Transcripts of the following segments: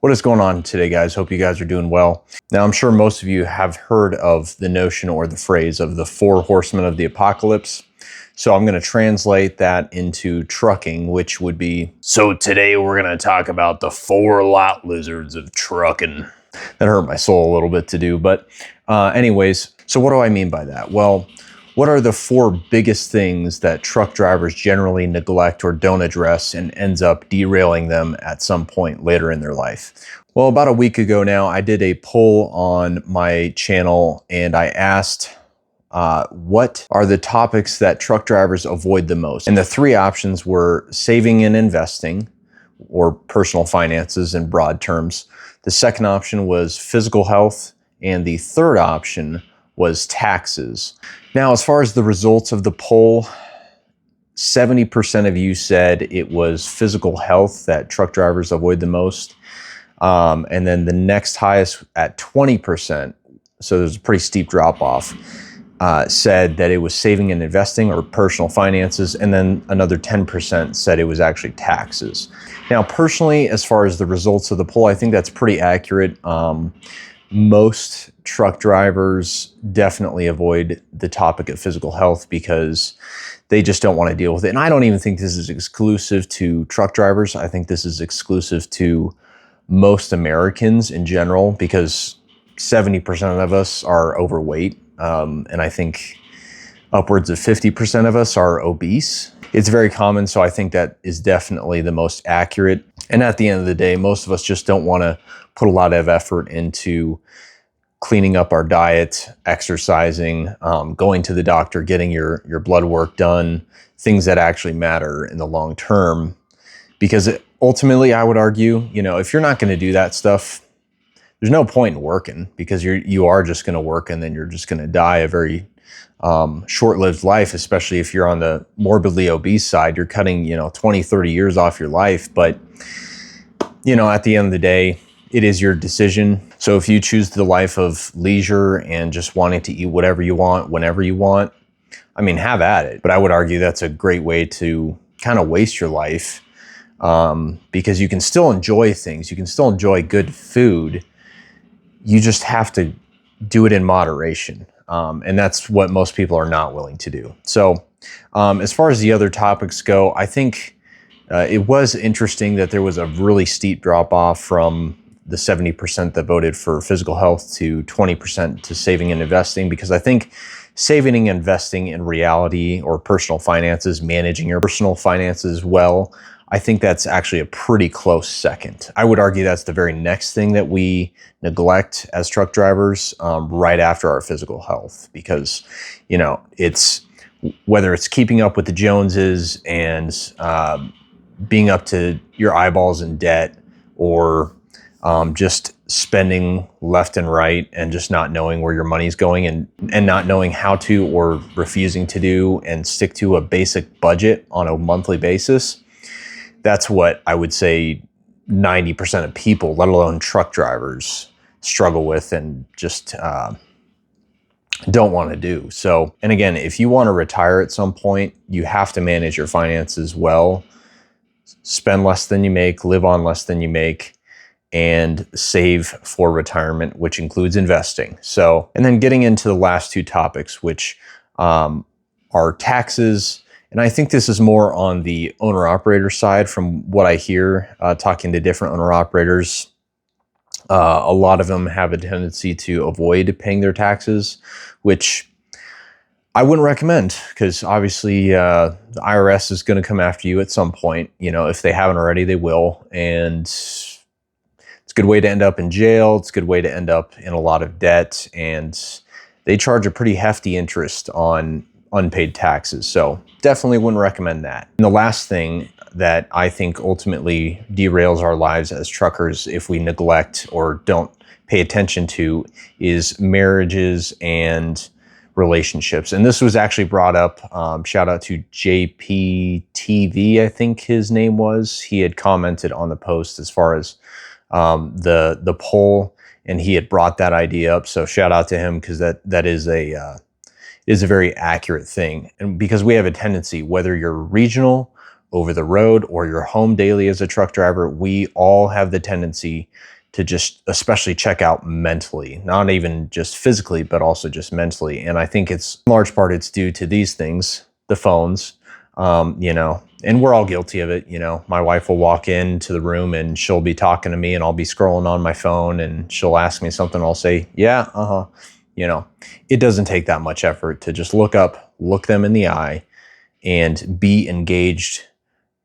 What is going on today, guys? Hope you guys are doing well. Now, I'm sure most of you have heard of the notion or the phrase of the four horsemen of the apocalypse. So I'm going to translate that into trucking, which would be, so today we're going to talk about the four lot lizards of trucking. That hurt my soul a little bit to do, but anyways, so what do I mean by that? Well, what are the four biggest things that truck drivers generally neglect or don't address and ends up derailing them at some point later in their life? Well, about a week ago now, I did a poll on my channel and I asked, what are the topics that truck drivers avoid the most? And the three options were saving and investing, or personal finances in broad terms. The second option was physical health, and the third option was taxes. Now, as far as the results of the poll, 70% of you said it was physical health that truck drivers avoid the most. And then the next highest at 20%, so there's a pretty steep drop off, said that it was saving and investing or personal finances. And then another 10% said it was actually taxes. Now, personally, as far as the results of the poll, I think that's pretty accurate. Most truck drivers definitely avoid the topic of physical health because they just don't want to deal with it. And I don't even think this is exclusive to truck drivers. I think this is exclusive to most Americans in general, because 70% of us are overweight. And I think upwards of 50% of us are obese. It's very common, so I think that is definitely the most accurate. And at the end of the day, most of us just don't want to put a lot of effort into cleaning up our diet, exercising, going to the doctor, getting your blood work done, things that actually matter in the long term. Because ultimately, I would argue, if you're not going to do that stuff, there's no point in working, because you are just going to work and then you're just going to die a very short-lived life, especially if you're on the morbidly obese side. You're cutting, 20, 30 years off your life. But, at the end of the day, it is your decision. So if you choose the life of leisure and just wanting to eat whatever you want, whenever you want, have at it. But I would argue that's a great way to kind of waste your life, because you can still enjoy things. You can still enjoy good food. You just have to do it in moderation. And that's what most people are not willing to do. So as far as the other topics go, I think it was interesting that there was a really steep drop off from the 70% that voted for physical health to 20% to saving and investing, because I think saving and investing in reality, or personal finances, managing your personal finances well, I think that's actually a pretty close second. I would argue that's the very next thing that we neglect as truck drivers, right after our physical health, because, it's whether it's keeping up with the Joneses and being up to your eyeballs in debt, or just spending left and right and just not knowing where your money's going, and not knowing how to, or refusing to do and stick to a basic budget on a monthly basis. That's what I would say 90% of people, let alone truck drivers, struggle with and just don't want to do. So, and again, if you want to retire at some point, you have to manage your finances well, spend less than you make, live on less than you make, and save for retirement, which includes investing. So, and then getting into the last two topics, which are taxes. And I think this is more on the owner-operator side from what I hear, talking to different owner-operators. A lot of them have a tendency to avoid paying their taxes, which I wouldn't recommend, because obviously the IRS is going to come after you at some point. If they haven't already, they will. And it's a good way to end up in jail. It's a good way to end up in a lot of debt. And they charge a pretty hefty interest on unpaid taxes. So definitely wouldn't recommend that. And the last thing that I think ultimately derails our lives as truckers, if we neglect or don't pay attention to, is marriages and relationships. And this was actually brought up, shout out to JPTV, I think his name was. He had commented on the post as far as the poll, and he had brought that idea up. So shout out to him, because that is a very accurate thing. And because we have a tendency, whether you're regional over the road or you're home daily as a truck driver, we all have the tendency to just especially check out mentally, not even just physically, but also just mentally. And I think it's in large part, it's due to these things, the phones, you know, and we're all guilty of it. You know, my wife will walk into the room and she'll be talking to me and I'll be scrolling on my phone and she'll ask me something. I'll say, yeah, you know, it doesn't take that much effort to just look up, look them in the eye and be engaged,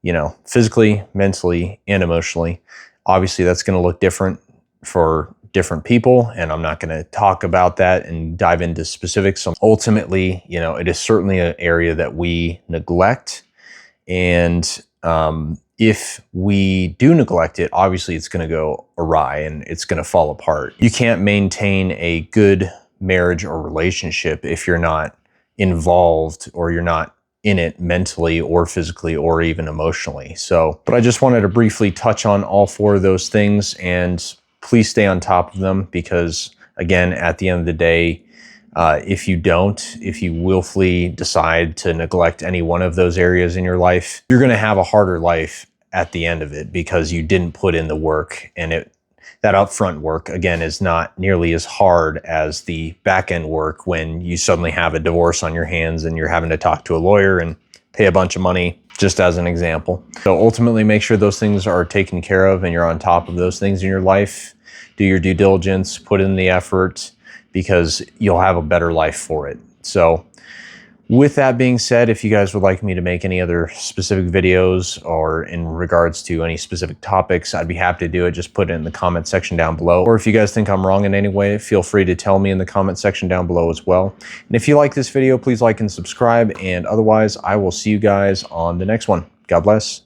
you know, physically, mentally, and emotionally. Obviously, that's going to look different for different people, and I'm not going to talk about that and dive into specifics. So ultimately, you know, it is certainly an area that we neglect. And if we do neglect it, obviously it's going to go awry and it's going to fall apart. You can't maintain a good marriage or relationship if you're not involved or you're not in it mentally or physically or even emotionally. So, but I just wanted to briefly touch on all four of those things, and please stay on top of them because, again, at the end of the day, if you willfully decide to neglect any one of those areas in your life, you're going to have a harder life at the end of it because you didn't put in the work, and that upfront work, again, is not nearly as hard as the back end work when you suddenly have a divorce on your hands and you're having to talk to a lawyer and pay a bunch of money, just as an example. So ultimately, make sure those things are taken care of and you're on top of those things in your life. Do your due diligence, put in the effort, because you'll have a better life for it. So with that being said, if you guys would like me to make any other specific videos or in regards to any specific topics, I'd be happy to do it. Just put it in the comment section down below. Or if you guys think I'm wrong in any way, feel free to tell me in the comment section down below as well. And if you like this video, please like and subscribe. And otherwise, I will see you guys on the next one. God bless.